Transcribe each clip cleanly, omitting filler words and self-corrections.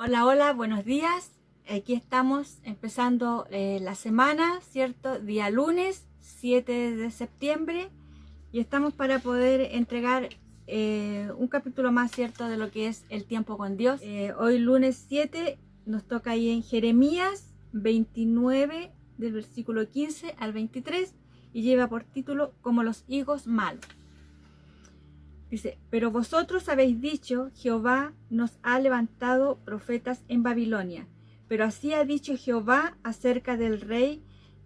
Hola, hola, buenos días. Aquí estamos empezando la semana, ¿cierto? Día lunes, 7 de septiembre. Y estamos para poder entregar un capítulo más, ¿cierto? De lo que es el tiempo con Dios. Hoy lunes 7 nos toca ahí en Jeremías 29, del versículo 15 al 23. Y lleva por título Como los higos malos. Dice, pero vosotros habéis dicho, Jehová nos ha levantado profetas en Babilonia. Pero así ha dicho Jehová acerca del rey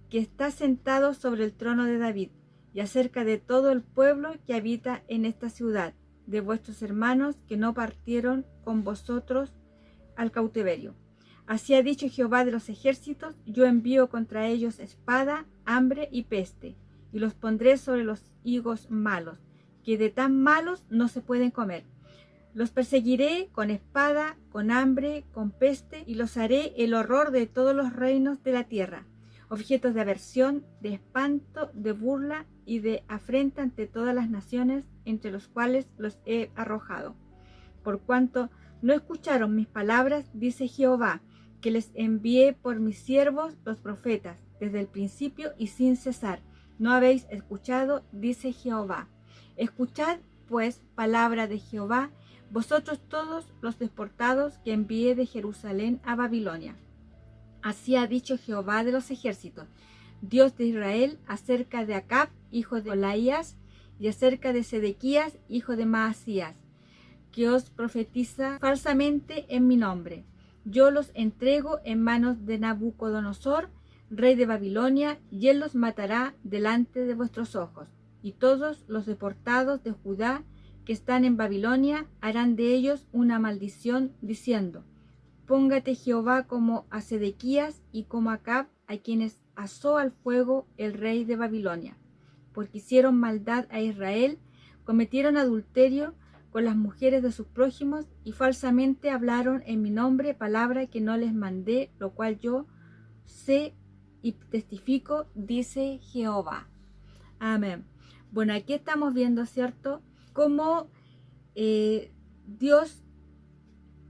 que está sentado sobre el trono de David, y acerca de todo el pueblo que habita en esta ciudad, de vuestros hermanos que no partieron con vosotros al cautiverio. Así ha dicho Jehová de los ejércitos, yo envío contra ellos espada, hambre y peste, y los pondré sobre los higos malos, que de tan malos no se pueden comer. Los perseguiré con espada, con hambre, con peste, y los haré el horror de todos los reinos de la tierra, objetos de aversión, de espanto, de burla y de afrenta ante todas las naciones entre los cuales los he arrojado. Por cuanto no escucharon mis palabras, dice Jehová, que les envié por mis siervos los profetas, desde el principio y sin cesar. No habéis escuchado, dice Jehová. Escuchad, pues, palabra de Jehová, vosotros todos los deportados que envié de Jerusalén a Babilonia. Así ha dicho Jehová de los ejércitos, Dios de Israel, acerca de Acab, hijo de Olaías, y acerca de Sedequías, hijo de Maasías, que os profetiza falsamente en mi nombre. Yo los entrego en manos de Nabucodonosor, rey de Babilonia, y él los matará delante de vuestros ojos. Y todos los deportados de Judá que están en Babilonia harán de ellos una maldición, diciendo, póngate Jehová como a Sedequías y como a Acab, a quienes asó al fuego el rey de Babilonia, porque hicieron maldad a Israel, cometieron adulterio con las mujeres de sus prójimos y falsamente hablaron en mi nombre palabra que no les mandé, lo cual yo sé y testifico, dice Jehová. Amén. Bueno, aquí estamos viendo, ¿cierto?, cómo Dios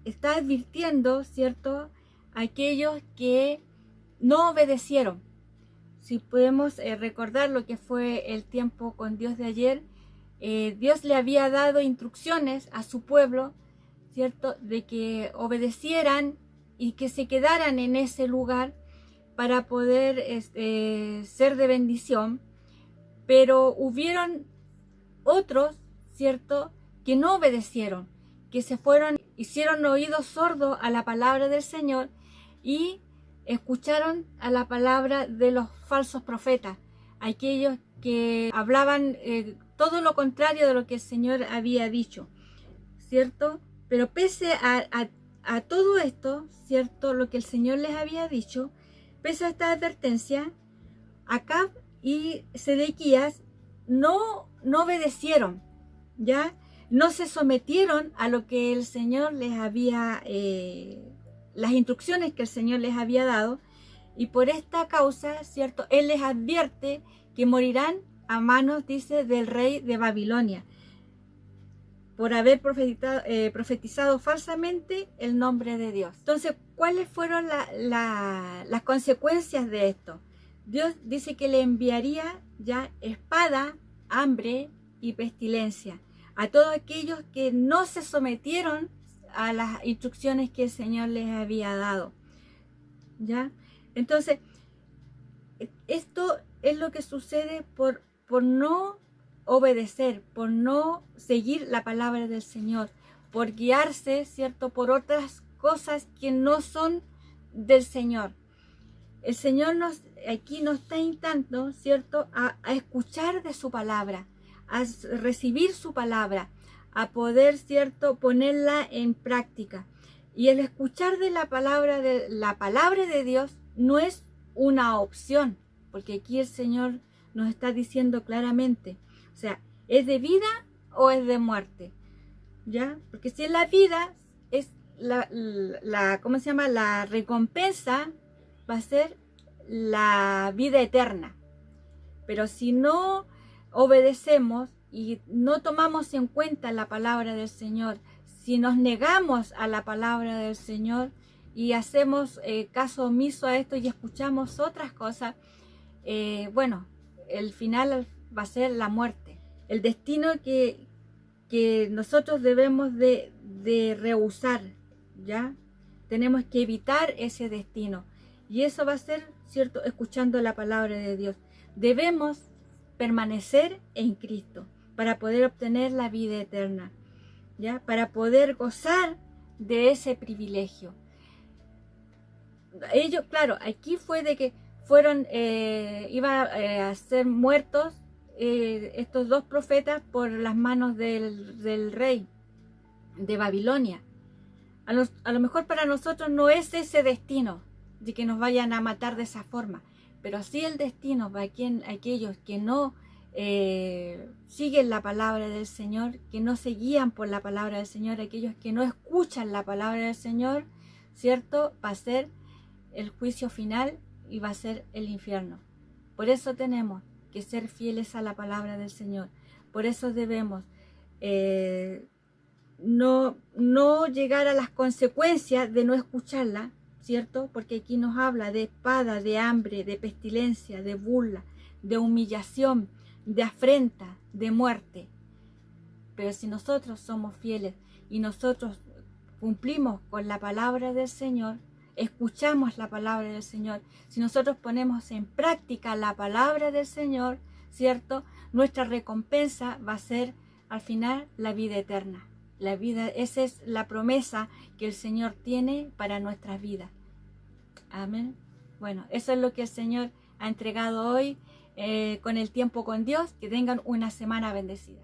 está advirtiendo, ¿cierto?, a aquellos que no obedecieron. Si podemos recordar lo que fue el tiempo con Dios de ayer, Dios le había dado instrucciones a su pueblo, ¿cierto?, de que obedecieran y que se quedaran en ese lugar para poder ser de bendición. Pero hubieron otros, ¿cierto?, que no obedecieron, que se fueron, hicieron oídos sordos a la palabra del Señor y escucharon a la palabra de los falsos profetas, aquellos que hablaban todo lo contrario de lo que el Señor había dicho, ¿cierto? Pero pese a todo esto, ¿cierto?, lo que el Señor les había dicho, pese a esta advertencia, Acab y Sedequías no obedecieron, ¿ya? No se sometieron a lo que el Señor les había, las instrucciones que el Señor les había dado, y por esta causa, ¿cierto?, Él les advierte que morirán a manos, dice, del rey de Babilonia, por haber profetizado falsamente el nombre de Dios. Entonces, ¿cuáles fueron las consecuencias de esto? Dios dice que le enviaría ya espada, hambre y pestilencia a todos aquellos que no se sometieron a las instrucciones que el Señor les había dado, ¿ya? Entonces, esto es lo que sucede por no obedecer, por no seguir la palabra del Señor, por guiarse, ¿cierto?, por otras cosas que no son del Señor. El Señor aquí nos está invitando, ¿cierto?, a escuchar de su palabra, a recibir su palabra, a poder, ¿cierto?, ponerla en práctica. Y el escuchar de la palabra de Dios no es una opción, porque aquí el Señor nos está diciendo claramente, o sea, ¿es de vida o es de muerte? ¿Ya? Porque si es la vida, es ¿cómo se llama? La recompensa va a ser la vida eterna. Pero si no obedecemos y no tomamos en cuenta la palabra del Señor, si nos negamos a la palabra del Señor, y hacemos caso omiso a esto y escuchamos otras cosas, bueno, el final va a ser la muerte. El destino que nosotros debemos de rehusar, ¿ya? Tenemos que evitar ese destino. Y eso va a ser, ¿cierto?, escuchando la palabra de Dios. Debemos permanecer en Cristo para poder obtener la vida eterna, ¿ya? Para poder gozar de ese privilegio. Ellos, claro, aquí fue de que fueron, iban a ser muertos estos dos profetas por las manos del rey de Babilonia. A lo mejor para nosotros no es ese destino de que nos vayan a matar de esa forma, pero sí el destino para aquellos que no siguen la palabra del Señor, que no se guían por la palabra del Señor, aquellos que no escuchan la palabra del Señor, ¿cierto? Va a ser el juicio final y va a ser el infierno. Por eso tenemos que ser fieles a la palabra del Señor. Por eso debemos no llegar a las consecuencias de no escucharla, ¿cierto? Porque aquí nos habla de espada, de hambre, de pestilencia, de burla, de humillación, de afrenta, de muerte. Pero si nosotros somos fieles y nosotros cumplimos con la palabra del Señor, escuchamos la palabra del Señor, si nosotros ponemos en práctica la palabra del Señor, ¿cierto? Nuestra recompensa va a ser al final la vida eterna. La vida, esa es la promesa que el Señor tiene para nuestras vidas. Amén. Bueno, eso es lo que el Señor ha entregado hoy con el tiempo con Dios. Que tengan una semana bendecida.